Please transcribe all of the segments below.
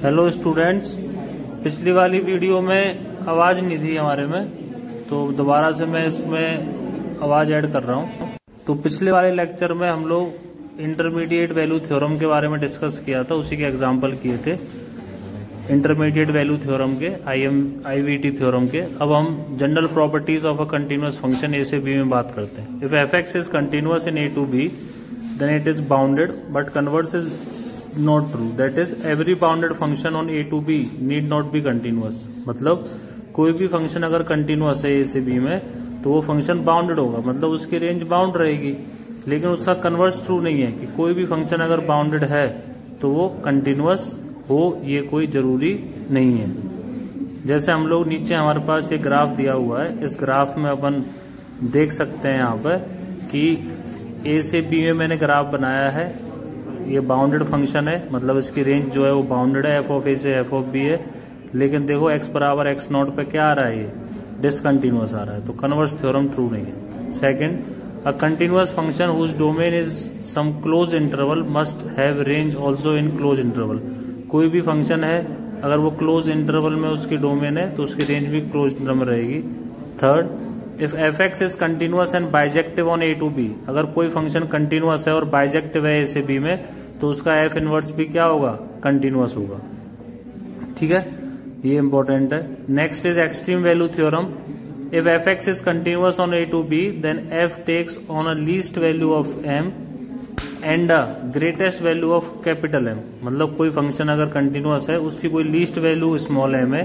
Hello students, पिछली वाली video में आवाज़ नहीं थी हमारे में, तो दोबारा से मैं इसमें आवाज़ ऐड कर रहा हूँ। तो पिछले वाले लेक्चर में हम लोग इंटरमीडिएट वैल्यू थ्योरम के बारे में डिस्कस किया था, उसी के एग्जाम्पल किए थे इंटरमीडिएट वैल्यू थ्योरम के, IVT थ्योरम के। अब हम general properties of a continuous function a से बी में बात करते हैं। If f x is continuous in a to b then it is bounded but converse is not true, that is every bounded function on a to b need not be continuous. मतलब कोई भी function अगर continuous है ए से b में तो वो function bounded होगा, मतलब उसकी रेंज बाउंड रहेगी। लेकिन उसका कन्वर्स ट्रू नहीं है कि कोई भी फंक्शन अगर बाउंडेड है तो वो कंटिन्यूअस हो, ये कोई जरूरी नहीं है। जैसे हम लोग नीचे हमारे पास एक ग्राफ दिया हुआ है, इस ग्राफ में अपन देख सकते हैं यहाँ पर कि ए से बी में मैंने ग्राफ बनाया है। ये बाउंडेड फंक्शन है, मतलब इसकी रेंज जो है वो बाउंडेड है, एफ ऑफ ए से एफ ऑफ बी है। लेकिन देखो एक्स बराबर एक्स नॉट पे क्या आ रहा है, ये डिसकंटिन्यूअस आ रहा है, तो कन्वर्स थ्योरम ट्रू नहीं है। Second, a continuous function whose domain is some close interval must have range also in close interval. कोई भी फंक्शन है अगर वो क्लोज इंटरवल में उसकी डोमेन है तो उसकी रेंज भी क्लोज इंटरवल में रहेगी। Third, if f x is continuous and bijective on a to b, अगर कोई फंक्शन कंटिन्यूअस है और बाइजेक्टिव है ए से बी में तो उसका एफ इनवर्स भी क्या होगा, कंटिन्यूअस होगा। ठीक है, ये इंपॉर्टेंट है। Next is extreme value theorem. If f x is continuous on a to b then f takes on a least value of m and greatest value of capital m. मतलब कोई function अगर continuous है उसकी कोई least value small M है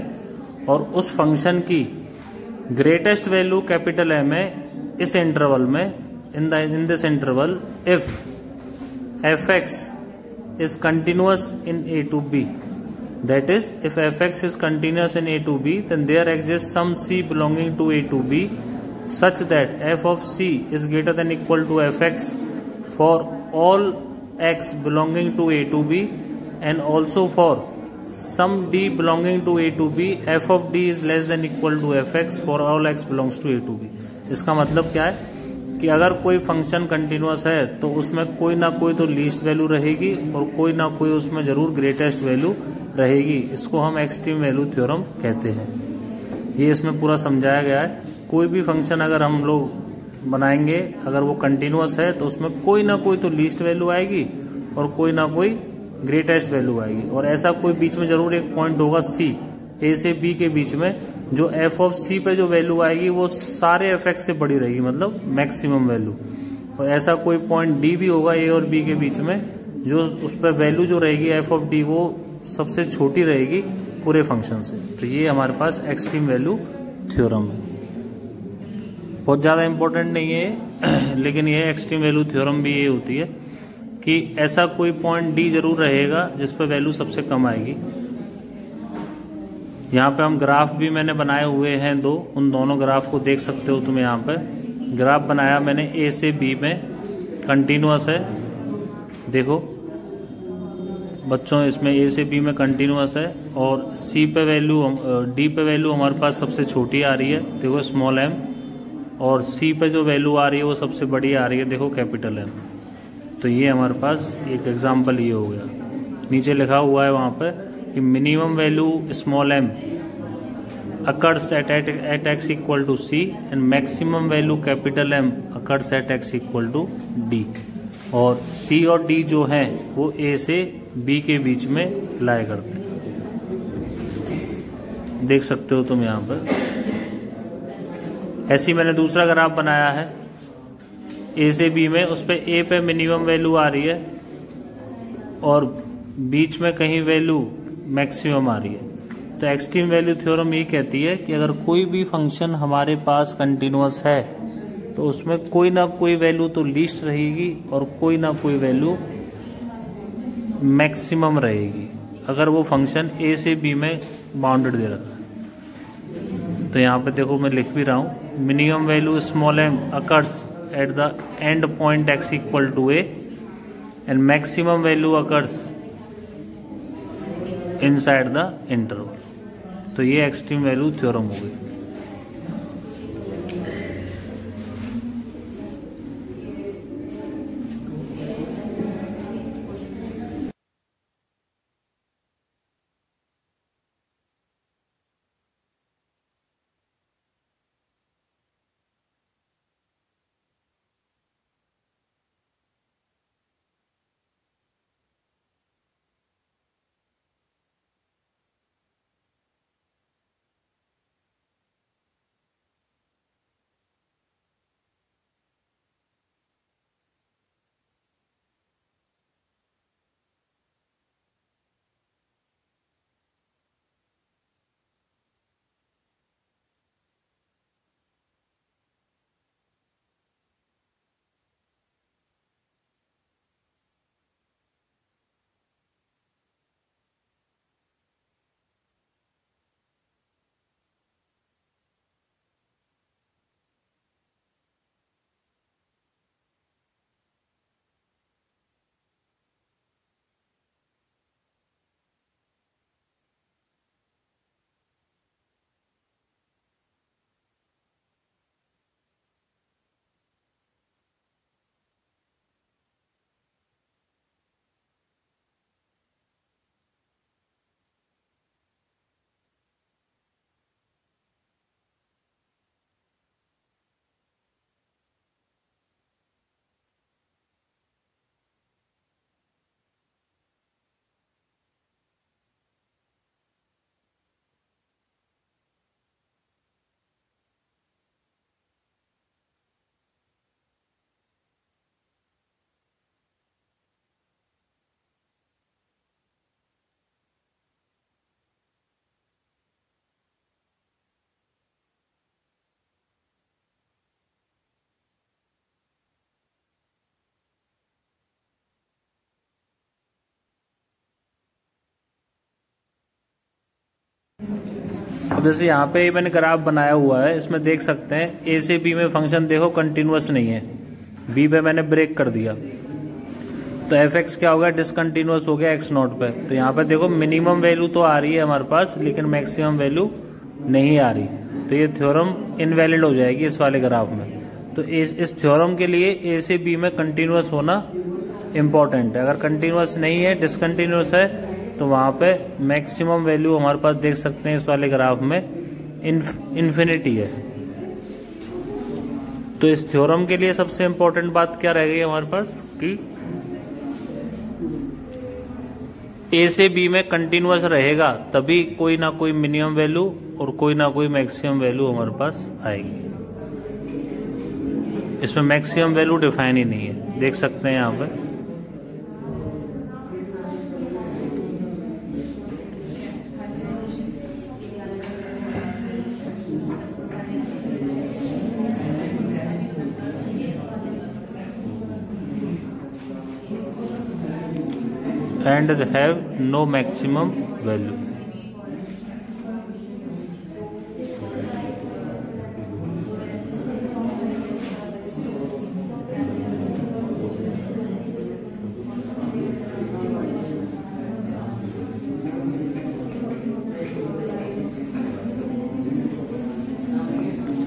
और उस function की ग्रेटेस्ट वैल्यू कैपिटल एम है इस इंटरवल में, in this interval if f x is continuous in a to b, that is if f(x) is continuous in a to b then there exists some c belonging to a to b such that f of c is greater than equal to f(x) for all x belonging to a to b and also for some d belonging to a to b f of d is less than equal to f(x) for all x belongs to a to b। इसका मतलब क्या है कि अगर कोई function continuous है तो उसमें कोई ना कोई तो लीस्ट वैल्यू रहेगी और कोई ना कोई उसमें जरूर ग्रेटेस्ट वैल्यू रहेगी। इसको हम एक्सट्रीम वैल्यू थ्योरम कहते हैं। ये इसमें पूरा समझाया गया है। कोई भी फंक्शन अगर हम लोग बनाएंगे, अगर वो कंटिन्यूअस है तो उसमें कोई ना कोई तो लीस्ट वैल्यू आएगी और कोई ना कोई ग्रेटेस्ट वैल्यू आएगी। और ऐसा कोई बीच में जरूर एक पॉइंट होगा सी, ए से बी के बीच में, जो एफ ऑफ सी पे जो वैल्यू आएगी वो सारे एफ एक्स से बड़ी रहेगी, मतलब मैक्सिमम वैल्यू। और ऐसा कोई पॉइंट डी भी होगा ए और बी के बीच में, जो उस पर वैल्यू जो रहेगी एफ ऑफ डी वो सबसे छोटी रहेगी पूरे फंक्शन से। तो ये हमारे पास एक्सट्रीम वैल्यू थ्योरम है। बहुत ज्यादा इंपॉर्टेंट नहीं है लेकिन ये एक्सट्रीम वैल्यू थ्योरम भी ये होती है कि ऐसा कोई पॉइंट डी जरूर रहेगा जिस पर वैल्यू सबसे कम आएगी। यहाँ पे हम ग्राफ भी मैंने बनाए हुए हैं दो, उन दोनों ग्राफ को देख सकते हो तुम। यहाँ पे ग्राफ बनाया मैंने ए से बी में, कंटिन्यूअस है। देखो बच्चों, इसमें ए से बी में कंटिन्यूअस है और सी पे वैल्यू, डी पे वैल्यू हमारे पास सबसे छोटी आ रही है, देखो स्मॉल एम, और सी पे जो वैल्यू आ रही है वो सबसे बड़ी आ रही है, देखो कैपिटल एम। तो ये हमारे पास एक एग्जाम्पल ये हो गया। नीचे लिखा हुआ है वहाँ पे कि minimum value small m occurs at x equal to c and maximum value capital M occurs at x equal to d। और c और d जो है वो a से b के बीच में लाई करते हैं, देख सकते हो तुम यहाँ पर। ऐसे ही मैंने दूसरा ग्राफ बनाया है a से b में, उस पे a पे मिनिमम वैल्यू आ रही है और बीच में कहीं वैल्यू मैक्सिमम आ रही है। तो एक्सट्रीम वैल्यू थ्योरम ये कहती है कि अगर कोई भी फंक्शन हमारे पास कंटिन्यूअस है तो उसमें कोई ना कोई वैल्यू तो लीस्ट रहेगी और कोई ना कोई वैल्यू मैक्सिमम रहेगी, अगर वो फंक्शन ए से बी में बाउंडेड दे रखा है। तो यहाँ पे देखो मैं लिख भी रहा हूँ, minimum value small m occurs at the end point x equal to a and maximum value occurs inside the interval. तो ये एक्सट्रीम वैल्यू थ्योरम हो गई। अब जैसे यहाँ पे मैंने ग्राफ बनाया हुआ है, इसमें देख सकते हैं ए से बी में फंक्शन देखो कंटिन्यूअस नहीं है, बी पे मैंने ब्रेक कर दिया तो एफ एक्स क्या होगा, डिसकंटिन्यूअस हो गया एक्स नॉट पे। तो यहाँ पे देखो मिनिमम वैल्यू तो आ रही है हमारे पास लेकिन मैक्सिमम वैल्यू नहीं आ रही, तो ये थ्योरम इनवैलिड हो जाएगी इस वाले ग्राफ में। तो इस थ्योरम के लिए ए से बी में कंटिन्यूअस होना इम्पोर्टेंट है। अगर कंटिन्यूअस नहीं है, डिसकंटिन्यूअस है, तो वहां पे मैक्सिमम वैल्यू हमारे पास देख सकते हैं इस वाले ग्राफ में इन्फिनिटी है। तो इस थ्योरम के लिए सबसे इम्पोर्टेंट बात क्या रह गई हमारे पास कि ए से बी में कंटिन्यूअस रहेगा तभी कोई ना कोई मिनिमम वैल्यू और कोई ना कोई मैक्सिमम वैल्यू हमारे पास आएगी। इसमें मैक्सिमम वैल्यू डिफाइन ही नहीं है, देख सकते हैं यहाँ पे। And they have no maximum value.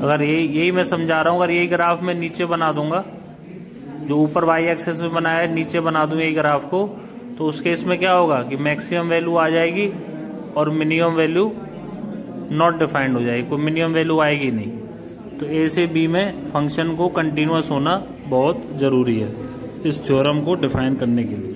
अगर यही मैं समझा रहा हूं, अगर यही ग्राफ मैं नीचे बना दूंगा, जो ऊपर वाई एक्सेस में बनाया है नीचे बना दूं यही ग्राफ को, तो उस केस में क्या होगा कि मैक्सिमम वैल्यू आ जाएगी और मिनिमम वैल्यू नॉट डिफाइंड हो जाएगी, कोई मिनिमम वैल्यू आएगी नहीं। तो ए से बी में फंक्शन को कंटिन्यूअस होना बहुत जरूरी है इस थ्योरम को डिफाइन करने के लिए।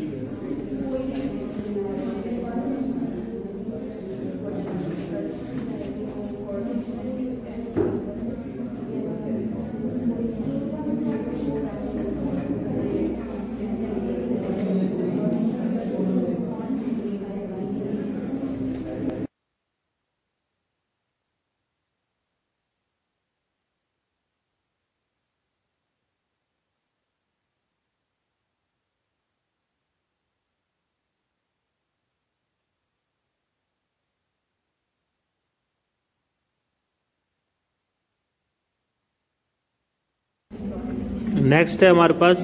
नेक्स्ट है हमारे पास,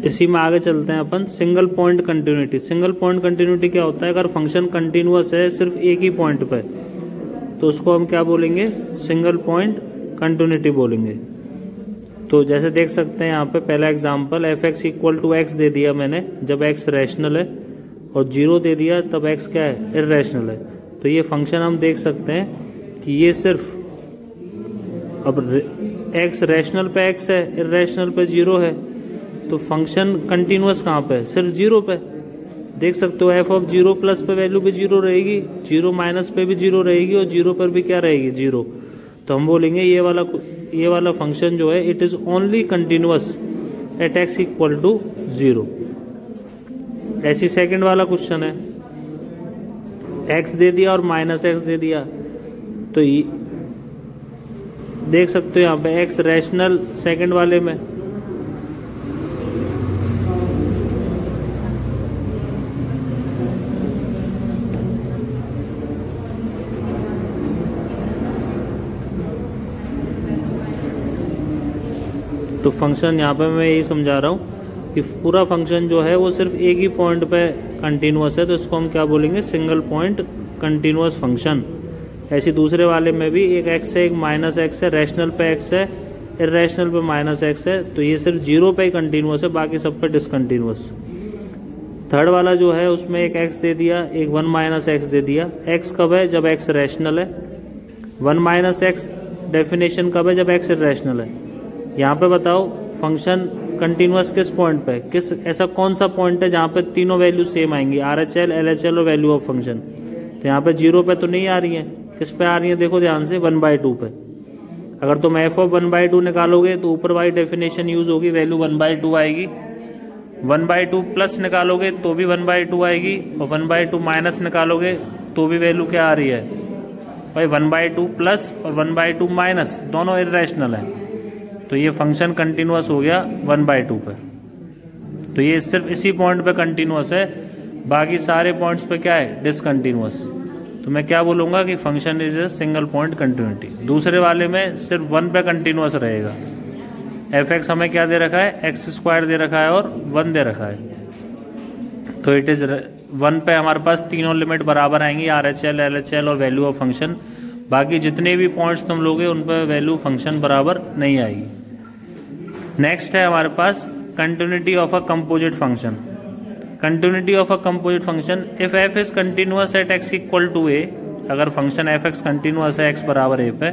इसी में आगे चलते हैं अपन, single point continuity. Single point continuity क्या होता है, अगर फंक्शन कंटिन्यूअस है सिर्फ एक ही पॉइंट पे तो उसको हम क्या बोलेंगे, सिंगल पॉइंट कंटिन्यूटी बोलेंगे। तो जैसे देख सकते हैं यहाँ पे पहला example, f x equal to x दे दिया मैंने जब एक्स रैशनल है, और 0 दे दिया तब एक्स क्या है, इर्रेशनल है। तो ये फंक्शन हम देख सकते हैं कि ये सिर्फ, अब एक्स रैशनल पे एक्स है, इर्रेशनल पे 0 है, तो फंक्शन कंटिन्यूअस कहाँ पे है, सिर्फ 0 पे। देख सकते हो एफ ऑफ 0 प्लस पे वैल्यू भी 0 रहेगी, 0 माइनस पे भी 0 रहेगी, और 0 पर भी क्या रहेगी, 0। तो हम बोलेंगे ये वाला फंक्शन जो है it is only continuous at x equal to 0। ऐसी सेकंड वाला क्वेश्चन है, एक्स दे दिया और माइनस एक्स दे दिया, तो देख सकते हो यहाँ पे एक्स रैशनल सेकंड वाले में, तो फंक्शन यहाँ पे मैं यही समझा रहा हूँ कि पूरा फंक्शन जो है वो सिर्फ एक ही पॉइंट पे कंटिन्यूअस है, तो इसको हम क्या बोलेंगे, सिंगल पॉइंट कंटिन्यूअस फंक्शन। ऐसे दूसरे वाले में भी एक एक्स है, एक माइनस एक्स है, रैशनल पे एक्स है, इर्रेशनल पे माइनस एक्स है, तो ये सिर्फ 0 पे ही कंटिन्यूअस है, बाकी सब पे डिसकंटिन्यूअस। थर्ड वाला जो है उसमें एक एक्स दे दिया, एक 1 माइनस एक्स दे दिया। एक्स कब है, जब एक्स रैशनल है। 1 माइनस एक्स डेफिनेशन कब है, जब एक्स इर्रेशनल है। यहाँ पे बताओ फंक्शन कंटिन्यूअस किस पॉइंट पे, किस ऐसा कौन सा पॉइंट है जहाँ पे तीनों वैल्यू सेम आएंगी, RHL, LHL और वैल्यू ऑफ फंक्शन। तो यहाँ पे 0 पे तो नहीं आ रही है, किस पे आ रही है, देखो ध्यान से, 1/2 पे। अगर तुम एफ ऑफ 1/2 निकालोगे तो ऊपर वाली डेफिनेशन यूज होगी, वैल्यू 1/2 आएगी। 1/2 प्लस निकालोगे तो भी 1/2 आएगी, और 1/2 माइनस निकालोगे तो भी वैल्यू क्या आ रही है भाई, 1/2 प्लस और 1/2 माइनस दोनों इर्रेशनल है। तो ये फंक्शन कंटिन्यूअस हो गया 1/2 पे। तो ये सिर्फ इसी पॉइंट पे कंटिन्यूअस है, बाकी सारे पॉइंट्स पे क्या है, डिसकंटिन्यूअस। तो मैं क्या बोलूँगा कि function is a single point continuity. दूसरे वाले में सिर्फ 1 पे कंटिन्यूस रहेगा। एफ एक्स हमें क्या दे रखा है, एक्स स्क्वायर दे रखा है और 1 दे रखा है, तो इट इज 1 पे हमारे पास तीनों लिमिट बराबर आएंगी, RHL, LHL और वैल्यू ऑफ फंक्शन। बाकी जितने भी पॉइंट्स तुम लोगे उन पर वैल्यू फंक्शन बराबर नहीं आएगी। नेक्स्ट है हमारे पास continuity of a composite function. Continuity of a composite function, if f is continuous at x equal to a, अगर फंक्शन एफ एक्स कंटिन्यूअस है एक्स बराबर ए पे,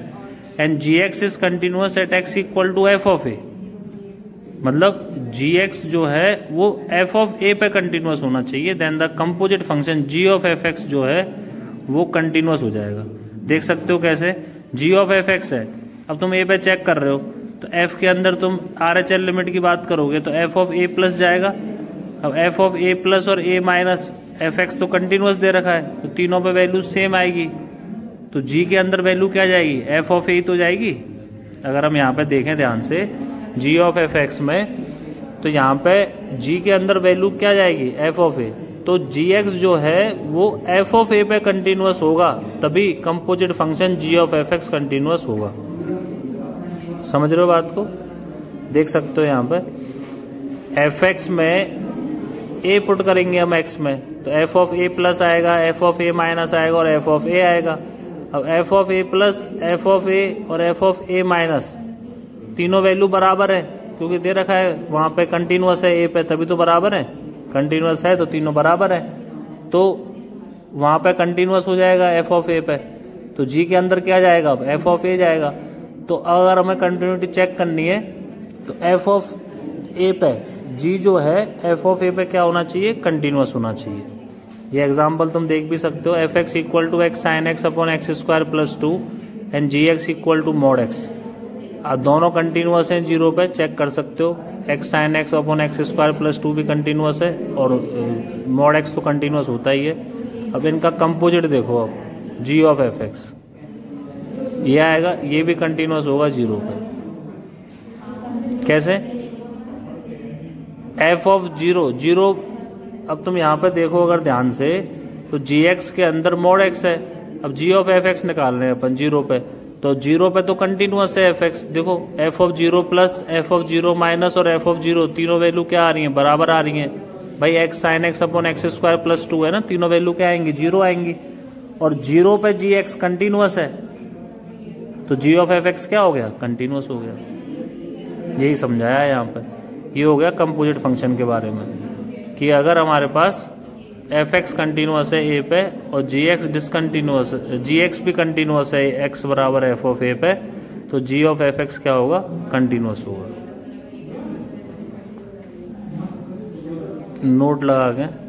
and g x is continuous at x equal to f of a, मतलब g x जो है वो F of a पे continuous होना चाहिए, then the composite function g of f x जो है वो कंटिन्यूअस हो जाएगा। देख सकते हो कैसे, जी ऑफ एफ एक्स है, अब तुम ए पे चेक कर रहे हो तो एफ के अंदर तुम RHL लिमिट की बात करोगे तो एफ ऑफ ए प्लस जाएगा। अब एफ ऑफ ए प्लस और ए माइनस एफ एक्स तो कंटिन्यूअस दे रखा है, तो तीनों पे वैल्यू सेम आएगी, तो जी के अंदर वैल्यू क्या जाएगी, एफ ऑफ ए तो जाएगी। अगर हम यहाँ पे देखें ध्यान से जी ऑफ एफ एक्स में, तो यहाँ पे जी के अंदर वैल्यू क्या जाएगी, एफ ऑफ ए, तो जी एक्स जो है वो एफ ऑफ ए पे कंटिन्यूअस होगा, तभी composite function g of f x continuous होगा। समझ रहे हो बात को, देख सकते हो यहाँ पे एफ एक्स में ए पुट करेंगे हम एक्स में, तो एफ ऑफ ए प्लस आएगा, एफ ऑफ ए माइनस आएगा और एफ ऑफ ए आएगा। अब f of a plus, f of a और एफ ऑफ ए माइनस तीनों वैल्यू बराबर है, क्योंकि दे रखा है वहां पे कंटिन्यूअस है ए पे, तभी तो बराबर है, कंटिन्यूअस है तो तीनों बराबर है, तो वहां पे कंटिन्यूअस हो जाएगा एफ ऑफ ए पे, तो जी के अंदर क्या जाएगा, अब एफ ऑफ ए जाएगा। तो अगर हमें कंटिन्यूटी चेक करनी है तो एफ ऑफ ए पे जी जो है एफ ऑफ ए पे क्या होना चाहिए, कंटिन्यूअस होना चाहिए। ये एग्जांपल तुम देख भी सकते हो, f x equal to x sine x upon x square plus 2 and g x equal to mod x. दोनों कंटिन्यूअस हैं, जीरो पे चेक कर सकते हो, x sine x upon x square plus 2 भी कंटिन्यूअस है और मॉड एक्स तो कंटिन्यूअस होता ही है। अब इनका कंपोजिट देखो, अब जी ऑफ एफ एक्स ये आएगा, ये भी कंटिन्यूअस होगा जीरो पे। कैसे, एफ ऑफ जीरो, जीरो, अब तुम यहां पे देखो अगर ध्यान से तो जी एक्स के अंदर मॉड एक्स है, अब जी ऑफ एफ एक्स निकाल रहे हैं अपन जीरो पे, तो जीरो पे तो कंटिन्यूअस है एफ एक्स। देखो F of zero plus, f of zero minus और एफ ऑफ जीरो, तीनों वैल्यू क्या आ रही है, बराबर आ रही है भाई। X sine x upon x square plus 2 है ना, तीनों वैल्यू क्या आएंगी, जीरो आएंगी, और जीरो पे जी एक्स कंटिन्यूअस है, तो जी ऑफ एफ एक्स क्या हो गया, कंटिन्यूअस हो गया। यही समझाया है यहाँ पे, ये हो गया कंपोजिट फंक्शन के बारे में, कि अगर हमारे पास एफ एक्स कंटिन्यूअस है ए पे और जी एक्स डिसकंटिन्यूअस, जी एक्स भी कंटिन्यूअस है एक्स बराबर एफ ऑफ ए पे, तो जी ऑफ एफ एक्स क्या होगा, कंटिन्यूअस होगा। नोट लगा के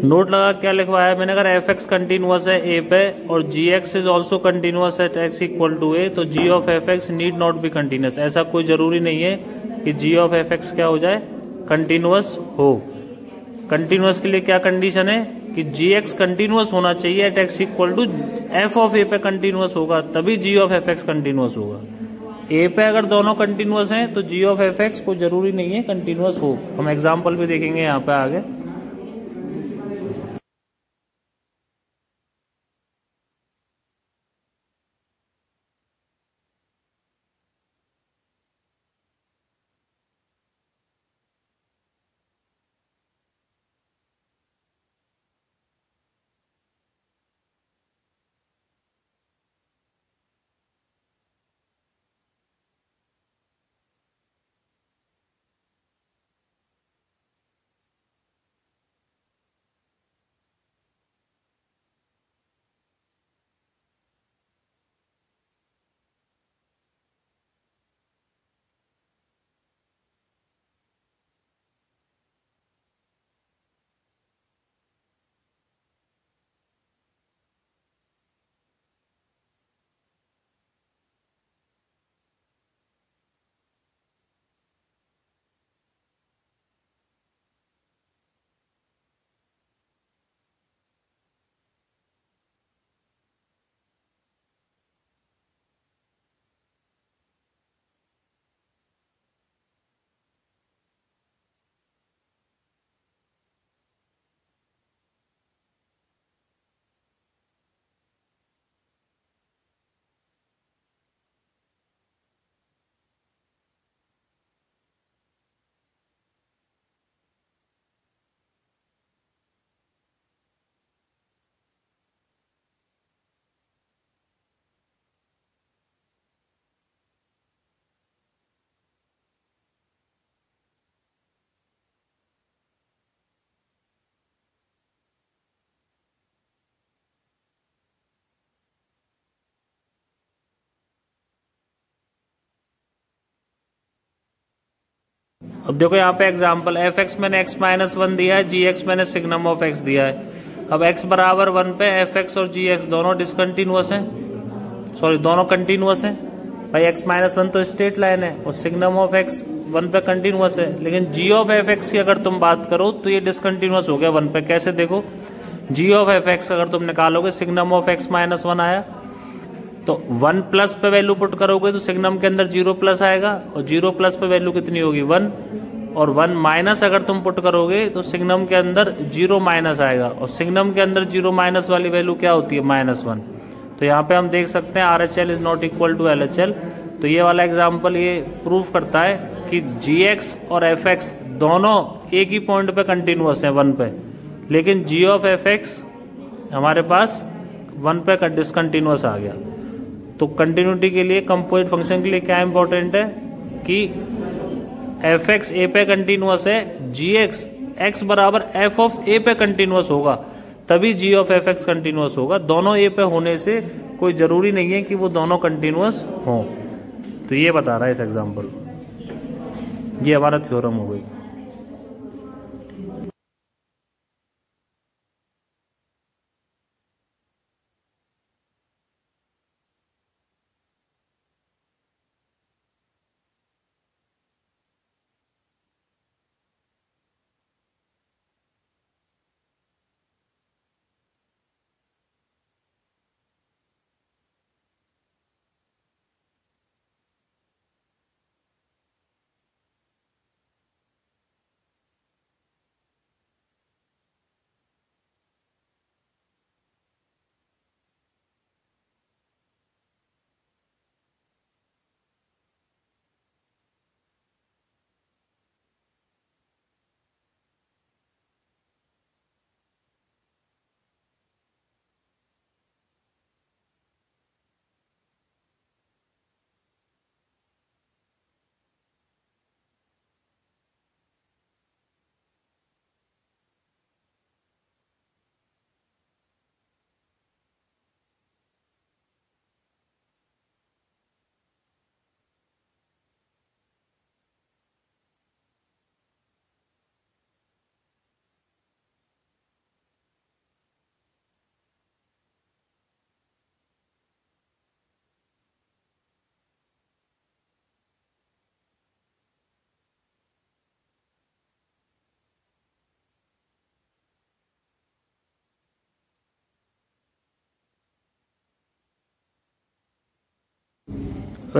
नोट लगा क्या लिखवाया मैंने, अगर एफ एक्स कंटिन्यूअस है ए पे और g x is also continuous at x equal to a, तो g of f x need not be continuous. ऐसा कोई जरूरी नहीं है कि जी ऑफ एफ एक्स क्या हो जाए, कंटिन्यूअस हो। कंटिन्यूअस के लिए क्या कंडीशन है कि जी एक्स कंटिन्यूअस होना चाहिए at x equal to f of a पे कंटिन्यूअस होगा, तभी g of f x continuous होगा। ए पे अगर दोनों कंटिन्यूअस हैं तो जी ऑफ एफ एक्स को जरूरी नहीं है कंटिन्यूअस हो। हम एग्जाम्पल भी देखेंगे यहाँ पे आगे। अब देखो यहाँ पे एग्जांपल एफ एक्स मैंने x माइनस 1 दिया है, जी एक्स मैंने सिग्नम ऑफ x दिया है। अब x बराबर 1 पे एफ एक्स और जी एक्स दोनों डिसकंटिन्यूअस हैं, सॉरी दोनों कंटिन्यूअस हैं। भाई x माइनस 1 तो स्ट्रेट लाइन है और सिग्नम ऑफ x 1 पे कंटिन्यूअस है, लेकिन g ऑफ एफ एक्स की अगर तुम बात करो तो ये डिसकंटिन्यूअस हो गया 1 पे। कैसे देखो, g ऑफ एफ एक्स अगर तुम निकालोगे सिग्नम ऑफ x माइनस 1 आया, तो 1 प्लस पे वैल्यू पुट करोगे तो सिग्नम के अंदर 0 प्लस आएगा और 0 प्लस पे वैल्यू कितनी होगी 1, और 1 माइनस अगर तुम पुट करोगे तो सिग्नम के अंदर 0 माइनस आएगा, और सिग्नम के अंदर 0 माइनस वाली वैल्यू क्या होती है -1। तो यहाँ पे हम देख सकते हैं RHL is not equal to LHL। तो ये वाला एग्जाम्पल ये प्रूव करता है कि GX और FX दोनों एक ही पॉइंट पे कंटिन्यूअस है 1 पे, लेकिन G ऑफ FX हमारे पास 1 पे डिसकंटिन्यूअस आ गया। तो कंटिन्यूटी के लिए, कंपोजिट फंक्शन के लिए क्या इंपॉर्टेंट है कि fx a पे कंटिन्यूअस है, gx x बराबर f ऑफ a पे कंटिन्यूअस होगा, तभी g ऑफ fx कंटिन्यूअस होगा। दोनों a पे होने से कोई जरूरी नहीं है कि वो दोनों कंटिन्यूअस हों। तो ये बता रहा है इस एग्जांपल, ये हमारा थ्योरम हो गई।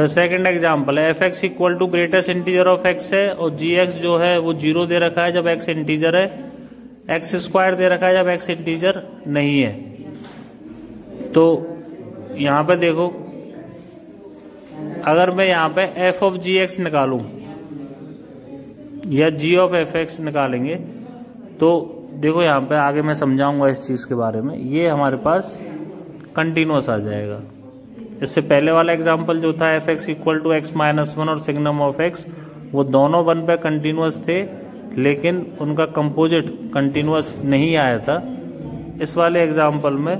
सेकंड एग्जांपल है, f x equal to greatest integer of x है और जी एक्स जो है वो 0 दे रखा है जब एक्स इंटीजर है, एक्स स्क्वायर दे रखा है जब एक्स इंटीजर नहीं है। तो यहां पे देखो, अगर मैं यहां पे एफ ऑफ जी एक्स निकालूं या जी ऑफ एफ एक्स निकालेंगे तो देखो यहां पे आगे मैं समझाऊंगा इस चीज के बारे में, ये हमारे पास कंटिन्यूअस आ जाएगा। इससे पहले वाला एग्जांपल जो था f x equal to x minus 1 और सिग्नम ऑफ एक्स, वो दोनों 1 पे कंटिन्यूअस थे लेकिन उनका कंपोजिट कंटिन्यूअस नहीं आया था। इस वाले एग्जांपल में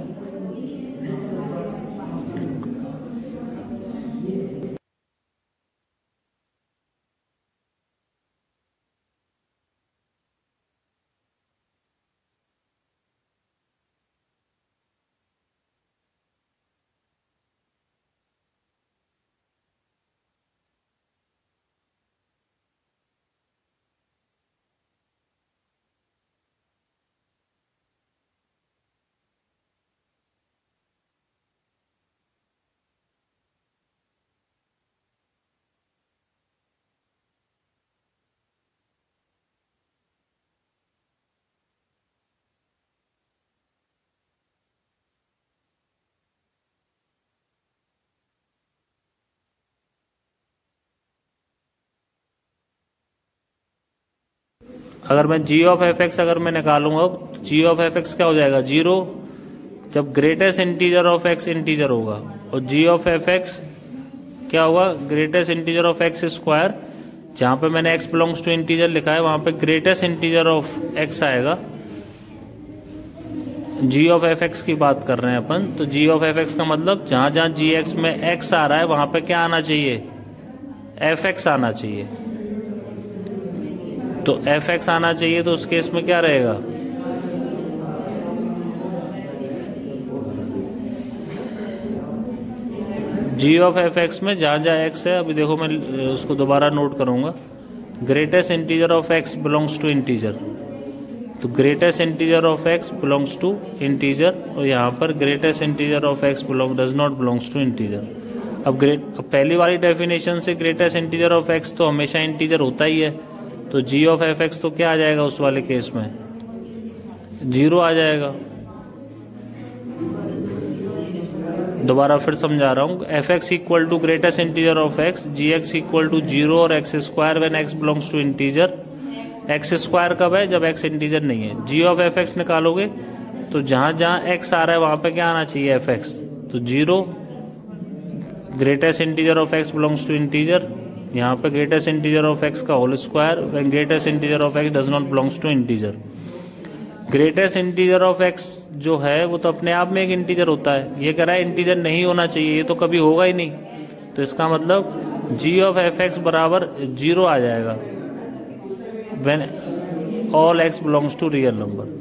अगर मैं जी ऑफ एफ एक्स अगर मैं निकालूंगा तो जी ऑफ एफ एक्स क्या हो जाएगा 0 जब greatest integer of x integer होगा, और जी ऑफ एफ एक्स क्या होगा greatest integer of x square, जहां पे मैंने एक्स बिलोंग्स टू इंटीजर लिखा है वहां पे ग्रेटेस्ट इंटीजर ऑफ एक्स आएगा। जी ऑफ एफ एक्स की बात कर रहे हैं अपन, तो जी ऑफ एफ एक्स का मतलब जहां जहां जी एक्स में एक्स आ रहा है वहां पे क्या आना चाहिए एफ एक्स आना चाहिए। तो एफ एक्स आना चाहिए, तो उस केस में क्या रहेगा, जी ऑफ एफ एक्स में जहाँ जहाँ एक्स है, अभी देखो मैं उसको दोबारा नोट करूंगा, greatest integer of x belongs to integer, तो greatest integer of x belongs to integer, और यहाँ पर greatest integer of x does not belongs to integer. अब पहली वाली डेफिनेशन से ग्रेटेस्ट इंटीजर ऑफ एक्स तो हमेशा इंटीजर होता ही है, तो जी ऑफ एफ एक्स तो क्या आ जाएगा उस वाले केस में, 0 आ जाएगा। दोबारा फिर समझा रहा हूँ, f x equal to greatest integer of x, g x equal to 0 और x square when x belongs to integer. X square कब है, जब एक्स इंटीजर नहीं है। जी ऑफ एफ एक्स निकालोगे तो जहां जहां एक्स आ रहा है वहां पे क्या आना चाहिए, एफ एक्स, तो 0 greatest integer of x belongs to integer, यहाँ पे ग्रेटेस्ट इंटीजर ऑफ एक्स का whole square when greatest integer of x does not belongs to integer. Greatest integer of x जो है वो तो अपने आप में एक इंटीजर होता है, ये कह रहा है इंटीजर नहीं होना चाहिए, ये तो कभी होगा ही नहीं, तो इसका मतलब जी ऑफ एफ एक्स बराबर 0 आ जाएगा when all x belongs to real number.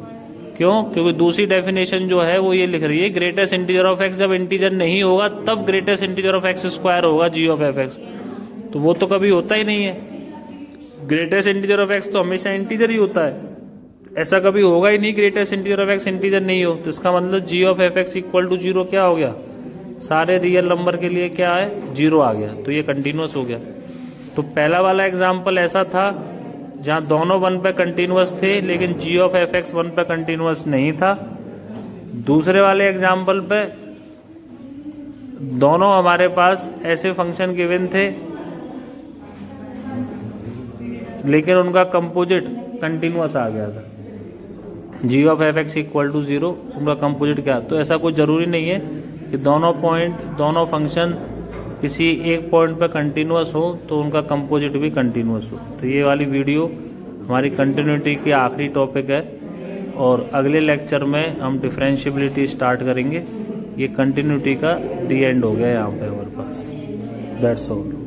क्यों, क्योंकि दूसरी डेफिनेशन जो है वो ये लिख रही है ग्रेटेस्ट इंटीजर ऑफ एक्स जब इंटीजर नहीं होगा तब greatest integer of x square होगा जी ऑफ एफ एक्स, तो वो तो कभी होता ही नहीं है। ग्रेटेस्ट इंटीजर ऑफ एक्स तो हमेशा इंटीजर ही होता है, ऐसा कभी होगा ही नहीं greatest integer of x integer नहीं हो, तो इसका मतलब g of f x equal to 0 क्या हो गया, सारे रियल नंबर के लिए क्या है, 0 आ गया, तो ये कंटिन्यूअस हो गया। तो पहला वाला एग्जाम्पल ऐसा था जहां दोनों 1 पे कंटिन्यूअस थे लेकिन जी ऑफ एफ एक्स 1 पे कंटिन्यूअस नहीं था। दूसरे वाले एग्जाम्पल पे दोनों हमारे पास ऐसे फंक्शन गिवन थे लेकिन उनका कंपोजिट कंटिन्यूअस आ गया था, g of f x equal to 0, उनका कंपोजिट क्या, तो ऐसा कोई जरूरी नहीं है कि दोनों फंक्शन किसी एक पॉइंट पर कंटिन्यूअस हो तो उनका कंपोजिट भी कंटिन्यूअस हो। तो ये वाली वीडियो हमारी कंटिन्यूटी की आखिरी टॉपिक है और अगले लेक्चर में हम डिफरेंशिएबिलिटी स्टार्ट करेंगे। ये कंटिन्यूटी का दी एंड हो गया यहाँ पे हमारे पास। That's all.